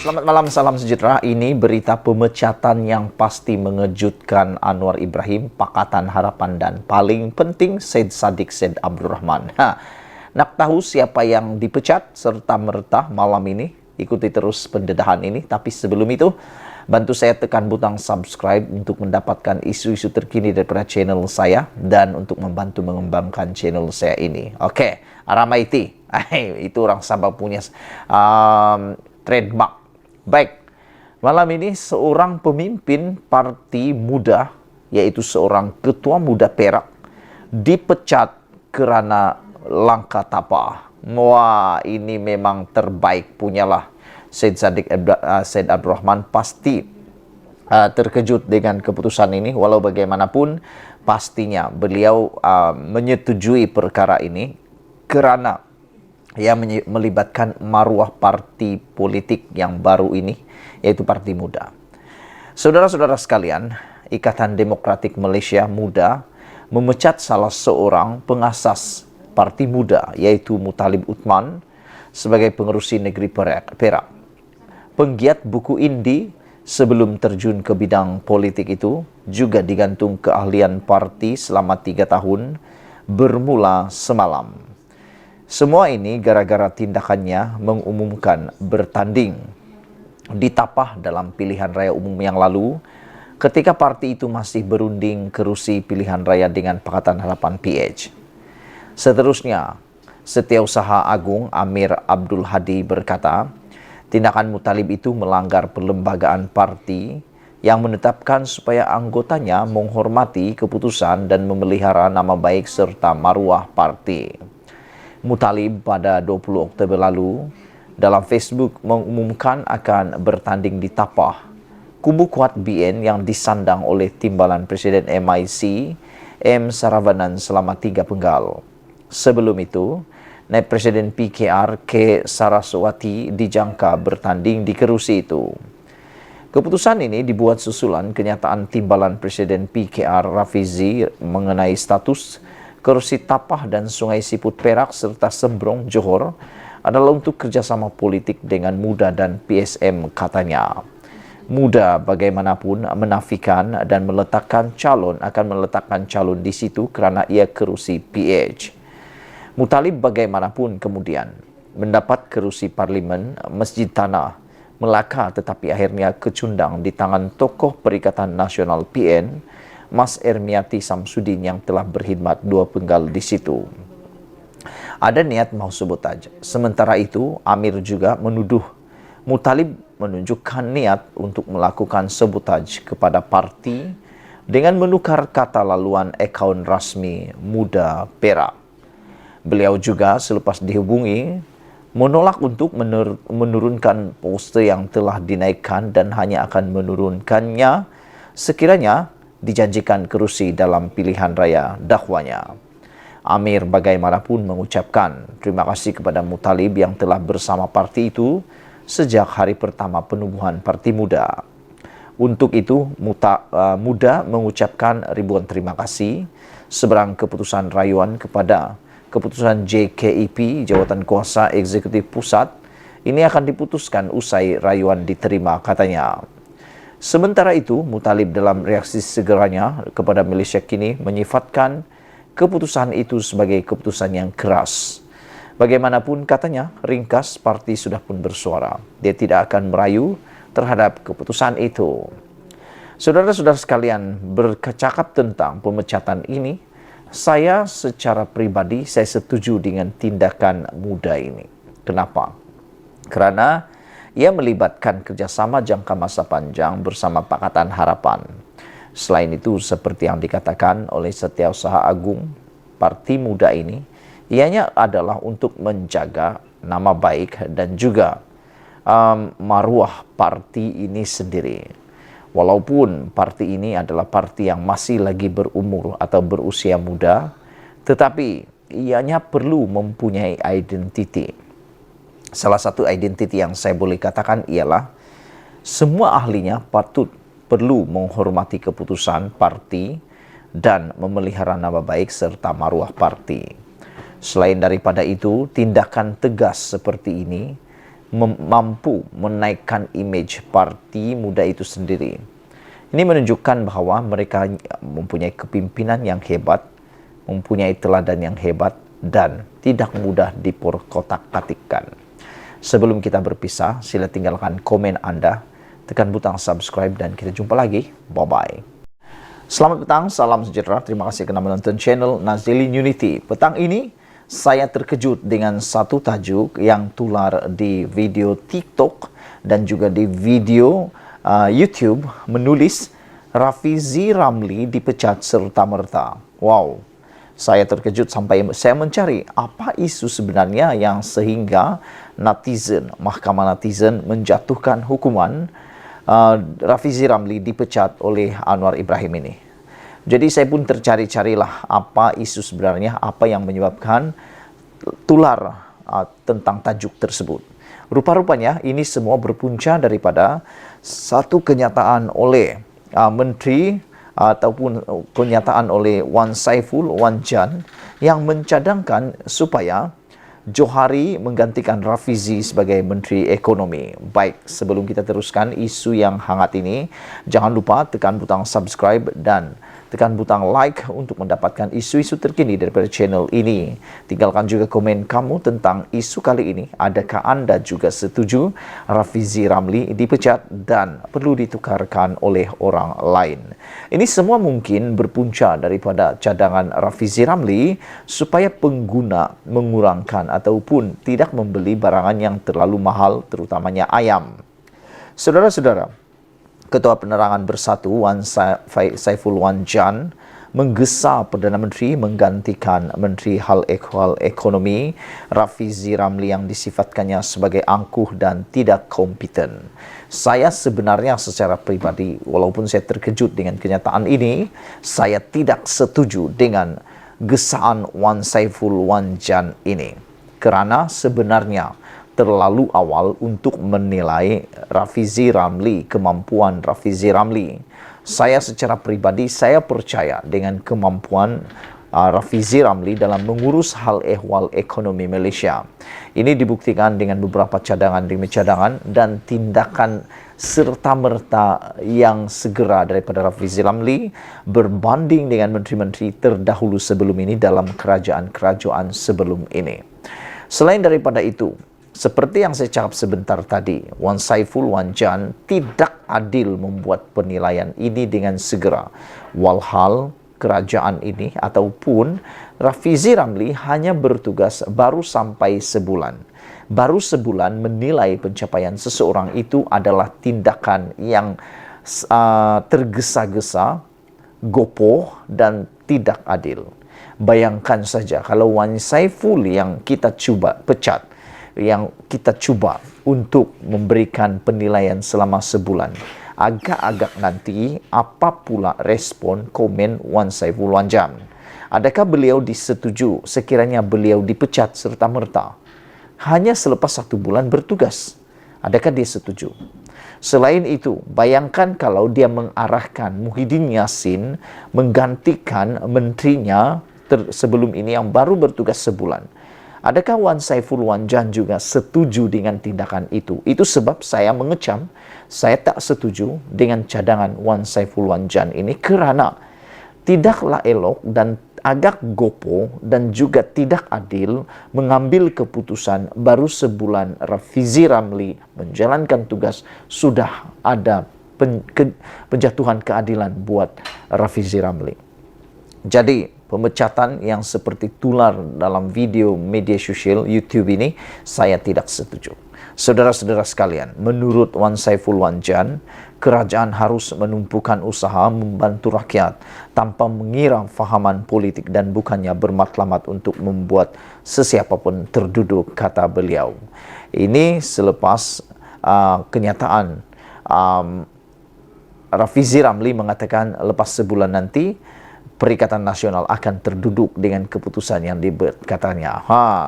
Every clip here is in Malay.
Selamat malam, salam sejahtera. Ini berita pemecatan yang pasti mengejutkan Anwar Ibrahim, Pakatan Harapan, dan paling penting Syed Saddiq Syed Abdurrahman. Nak tahu siapa yang dipecat serta merta malam ini? Ikuti terus pendedahan ini. Tapi sebelum itu, bantu saya tekan butang subscribe untuk mendapatkan isu-isu terkini daripada channel saya dan untuk membantu mengembangkan channel saya ini. Oke, Aramaiti. Itu orang Sabah punya trademark. Baik, malam ini seorang pemimpin parti muda, yaitu seorang ketua muda Perak, dipecat kerana langkah tapa. Wah, ini memang terbaik punyalah. Syed Saddiq Syed Abdurrahman pasti terkejut dengan keputusan ini. Walau bagaimanapun, pastinya beliau menyetujui perkara ini kerana yang melibatkan maruah parti politik yang baru ini, yaitu Parti Muda. Saudara-saudara sekalian, Ikatan Demokratik Malaysia Muda memecat salah seorang pengasas Parti Muda, yaitu Muttalib Uthman, sebagai pengerusi negeri Perak. Penggiat buku Indi sebelum terjun ke bidang politik itu juga digantung keahlian parti selama 3 tahun bermula semalam. Semua ini gara-gara tindakannya mengumumkan bertanding di Tapah dalam pilihan raya umum yang lalu ketika parti itu masih berunding kerusi pilihan raya dengan Pakatan Harapan PH. Seterusnya, Setiausaha Agung Amir Abdul Hadi berkata, tindakan Muttalib itu melanggar perlembagaan parti yang menetapkan supaya anggotanya menghormati keputusan dan memelihara nama baik serta maruah parti. Muttalib pada 20 Oktober lalu dalam Facebook mengumumkan akan bertanding di Tapah, kubu kuat BN yang disandang oleh timbalan Presiden MIC M. Saravanan selama 3 penggal. Sebelum itu, Naib Presiden PKR K. Saraswati dijangka bertanding di kerusi itu. Keputusan ini dibuat susulan kenyataan timbalan Presiden PKR Rafizi mengenai status kerusi Tapah dan Sungai Siput Perak serta Sembrong Johor adalah untuk kerjasama politik dengan Muda dan PSM katanya. Muda bagaimanapun menafikan dan akan meletakkan calon di situ kerana ia kerusi PH. Muttalib bagaimanapun kemudian mendapat kerusi Parlimen Masjid Tanah Melaka tetapi akhirnya kecundang di tangan tokoh Perikatan Nasional PN Mas Ermiati Samsudin yang telah berkhidmat 2 penggal di situ. Ada niat mau sabotaj. Sementara itu, Amir juga menuduh Muttalib menunjukkan niat untuk melakukan sabotaj kepada parti dengan menukar kata laluan akaun rasmi Muda Perak. Beliau juga selepas dihubungi menolak untuk menurunkan poster yang telah dinaikkan dan hanya akan menurunkannya sekiranya dijanjikan kerusi dalam pilihan raya dakwanya. Amir bagaimanapun mengucapkan terima kasih kepada Muttalib yang telah bersama parti itu sejak hari pertama penubuhan Parti Muda. Untuk itu, Muda mengucapkan ribuan terima kasih seberang keputusan rayuan kepada keputusan JKEP, Jawatan Kuasa Eksekutif Pusat, ini akan diputuskan usai rayuan diterima katanya. Sementara itu, Muttalib dalam reaksi segeranya kepada Malaysia kini menyifatkan keputusan itu sebagai keputusan yang keras. Bagaimanapun katanya, ringkas parti sudah pun bersuara. Dia tidak akan merayu terhadap keputusan itu. Saudara-saudara sekalian, bercakap tentang pemecatan ini, saya secara pribadi saya setuju dengan tindakan Muda ini. Kenapa? Karena ia melibatkan kerjasama jangka masa panjang bersama Pakatan Harapan. Selain itu, seperti yang dikatakan oleh Setiausaha Agung, Parti Muda ini, ianya adalah untuk menjaga nama baik dan juga maruah parti ini sendiri. Walaupun parti ini adalah parti yang masih lagi berumur atau berusia muda, tetapi ianya perlu mempunyai identiti. Salah satu identiti yang saya boleh katakan ialah semua ahlinya perlu menghormati keputusan parti dan memelihara nama baik serta maruah parti. Selain daripada itu, tindakan tegas seperti ini mampu menaikkan imej parti muda itu sendiri. Ini menunjukkan bahwa mereka mempunyai kepimpinan yang hebat, mempunyai teladan yang hebat, dan tidak mudah diperkotak-katikkan. Sebelum kita berpisah, sila tinggalkan komen Anda, tekan butang subscribe, dan kita jumpa lagi. Bye-bye. Selamat petang, salam sejahtera. Terima kasih kerana menonton channel Nazilin Unity. Petang ini, saya terkejut dengan satu tajuk yang tular di video TikTok dan juga di video YouTube menulis Rafizi Ramli dipecat serta-merta. Wow, saya terkejut sampai saya mencari apa isu sebenarnya yang sehingga Mahkamah Netizen menjatuhkan hukuman Rafizi Ramli dipecat oleh Anwar Ibrahim ini. Jadi saya pun tercari-carilah apa isu sebenarnya, apa yang menyebabkan tular tentang tajuk tersebut. Rupa-rupanya ini semua berpunca daripada satu kenyataan oleh menteri ataupun kenyataan oleh Wan Saiful Wan Jan yang mencadangkan supaya Johari menggantikan Rafizi sebagai Menteri Ekonomi. Baik, sebelum kita teruskan isu yang hangat ini, jangan lupa tekan butang subscribe dan tekan butang like untuk mendapatkan isu-isu terkini daripada channel ini. Tinggalkan juga komen kamu tentang isu kali ini. Adakah Anda juga setuju Rafizi Ramli dipecat dan perlu ditukarkan oleh orang lain? Ini semua mungkin berpunca daripada cadangan Rafizi Ramli supaya pengguna mengurangkan ataupun tidak membeli barangan yang terlalu mahal, terutamanya ayam. Saudara-saudara, Ketua Penerangan Bersatu Wan Saiful Wan Jan menggesa Perdana Menteri menggantikan Menteri Hal Ehwal Ekonomi Rafizi Ramli yang disifatkannya sebagai angkuh dan tidak kompeten. Saya sebenarnya secara pribadi, walaupun saya terkejut dengan kenyataan ini, saya tidak setuju dengan gesaan Wan Saiful Wan Jan ini. Kerana sebenarnya terlalu awal untuk menilai Rafizi Ramli, kemampuan Rafizi Ramli. Saya secara pribadi, saya percaya dengan kemampuan Rafizi Ramli dalam mengurus hal ehwal ekonomi Malaysia. Ini dibuktikan dengan beberapa cadangan demi cadangan dan tindakan serta-merta yang segera daripada Rafizi Ramli berbanding dengan menteri-menteri terdahulu sebelum ini dalam kerajaan-kerajaan sebelum ini. Selain daripada itu, seperti yang saya cakap sebentar tadi, Wan Saiful Wan Jan tidak adil membuat penilaian ini dengan segera. Walhal kerajaan ini ataupun Rafizi Ramli hanya bertugas baru sampai sebulan. Baru sebulan menilai pencapaian seseorang itu adalah tindakan yang tergesa-gesa, gopoh dan tidak adil. Bayangkan saja kalau Wan Saiful yang kita cuba pecat, yang kita cuba untuk memberikan penilaian selama sebulan. Agak-agak nanti, apa pula respon komen Wan Saiful Wan Jan? Adakah beliau disetujui sekiranya beliau dipecat serta-merta hanya selepas 1 bulan bertugas? Adakah dia setuju? Selain itu, bayangkan kalau dia mengarahkan Muhyiddin Yassin menggantikan menterinya sebelum ini yang baru bertugas sebulan. Adakah Wan Saiful Wan Jan juga setuju dengan tindakan itu? Itu sebab saya mengecam, saya tak setuju dengan cadangan Wan Saiful Wan Jan ini kerana tidaklah elok dan agak gopoh dan juga tidak adil mengambil keputusan baru sebulan Rafizi Ramli menjalankan tugas sudah ada penjatuhan keadilan buat Rafizi Ramli. Jadi, pemecatan yang seperti tular dalam video media sosial YouTube ini, saya tidak setuju. Saudara-saudara sekalian, menurut Wan Saiful Wan Jan, kerajaan harus menumpukan usaha membantu rakyat tanpa mengira fahaman politik dan bukannya bermatlamat untuk membuat sesiapa pun terduduk, kata beliau. Ini selepas kenyataan Rafizi Ramli mengatakan lepas sebulan nanti Perikatan Nasional akan terduduk dengan keputusan yang dibuat, katanya.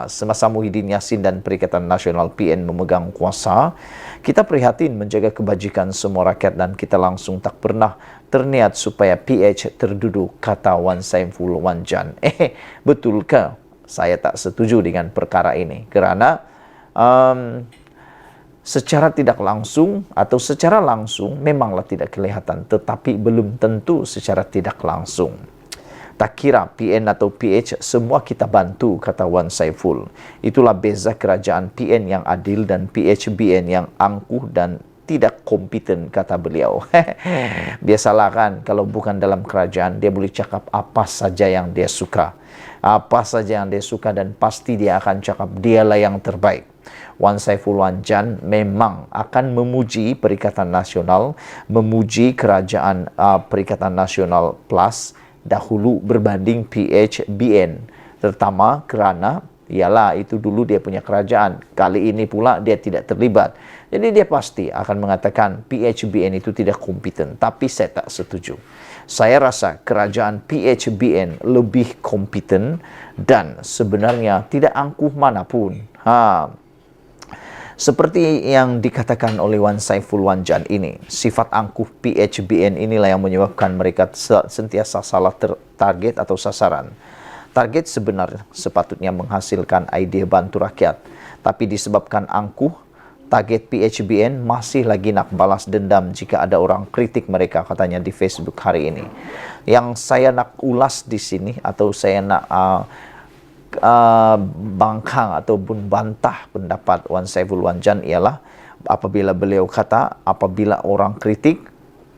Semasa Muhyiddin Yassin dan Perikatan Nasional PN memegang kuasa, kita prihatin menjaga kebajikan semua rakyat dan kita langsung tak pernah terniat supaya PH terduduk, kata Wan Saiful Wan Jan. Betulkah? Saya tak setuju dengan perkara ini kerana secara tidak langsung atau secara langsung memanglah tidak kelihatan, tetapi belum tentu secara tidak langsung. Tak kira PN atau PH, semua kita bantu, kata Wan Saiful. Itulah beza kerajaan PN yang adil dan PHBN yang angkuh dan tidak kompeten, kata beliau. Biasalah kan, kalau bukan dalam kerajaan, dia boleh cakap apa saja yang dia suka. Apa saja yang dia suka dan pasti dia akan cakap dialah yang terbaik. Wan Saiful Wanjan memang akan memuji Perikatan Nasional, memuji kerajaan Perikatan Nasional Plus dahulu berbanding PHBN, terutama kerana ialah itu dulu dia punya kerajaan, kali ini pula dia tidak terlibat. Jadi dia pasti akan mengatakan PHBN itu tidak kompeten, tapi saya tak setuju. Saya rasa kerajaan PHBN lebih kompeten dan sebenarnya tidak angkuh manapun. Seperti yang dikatakan oleh Wan Saiful Wanjan ini, sifat angkuh PHBN inilah yang menyebabkan mereka sentiasa salah target atau sasaran. Target sebenarnya sepatutnya menghasilkan ide bantu rakyat, tapi disebabkan angkuh, target PHBN masih lagi nak balas dendam jika ada orang kritik mereka, katanya di Facebook hari ini. Yang saya nak ulas di sini atau saya nak bangkang ataupun bantah pendapat Wan Saiful Wanjan ialah apabila beliau kata apabila orang kritik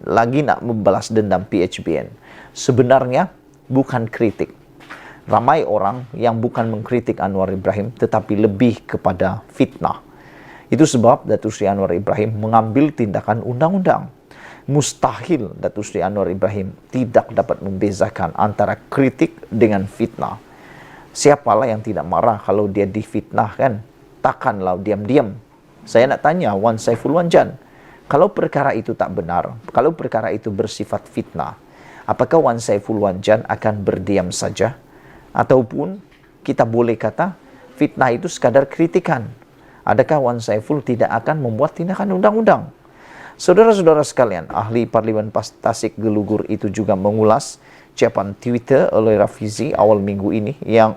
lagi nak membalas dendam PHBN. Sebenarnya bukan kritik. Ramai orang yang bukan mengkritik Anwar Ibrahim tetapi lebih kepada fitnah. Itu sebab Datuk Seri Anwar Ibrahim mengambil tindakan undang-undang. Mustahil Datuk Seri Anwar Ibrahim tidak dapat membezakan antara kritik dengan fitnah. Siapalah yang tidak marah kalau dia difitnah kan? Takkanlah diam-diam. Saya nak tanya Wan Saiful Wanjan, kalau perkara itu tak benar, kalau perkara itu bersifat fitnah, apakah Wan Saiful Wanjan akan berdiam saja? Ataupun kita boleh kata fitnah itu sekadar kritikan? Adakah Wan Saiful tidak akan membuat tindakan undang-undang? Saudara-saudara sekalian, ahli Parlimen Tasik Gelugur itu juga mengulas ucapan Twitter oleh Rafizi awal minggu ini yang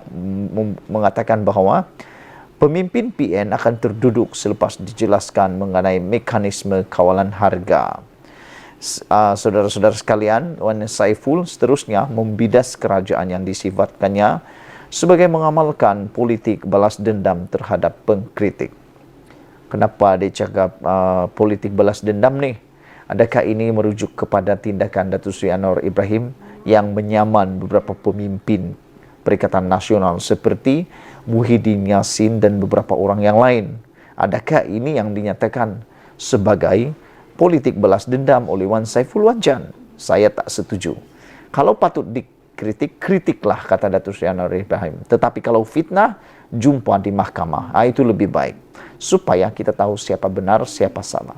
mengatakan bahawa pemimpin PN akan terduduk selepas dijelaskan mengenai mekanisme kawalan harga. Saudara-saudara sekalian, Wan Saiful seterusnya membidas kerajaan yang disifatkannya sebagai mengamalkan politik balas dendam terhadap pengkritik. Kenapa dia cakap politik balas dendam ni? Adakah ini merujuk kepada tindakan Datuk Seri Anwar Ibrahim yang menyaman beberapa pemimpin Perikatan Nasional seperti Muhyiddin Yassin dan beberapa orang yang lain? Adakah ini yang dinyatakan sebagai politik balas dendam oleh Wan Saiful Wanjan? Saya tak setuju. Kalau patut dikritik, kritiklah, kata Datuk Seri Anwar Ibrahim. Tetapi kalau fitnah, jumpa di mahkamah. Itu lebih baik supaya kita tahu siapa benar, siapa salah.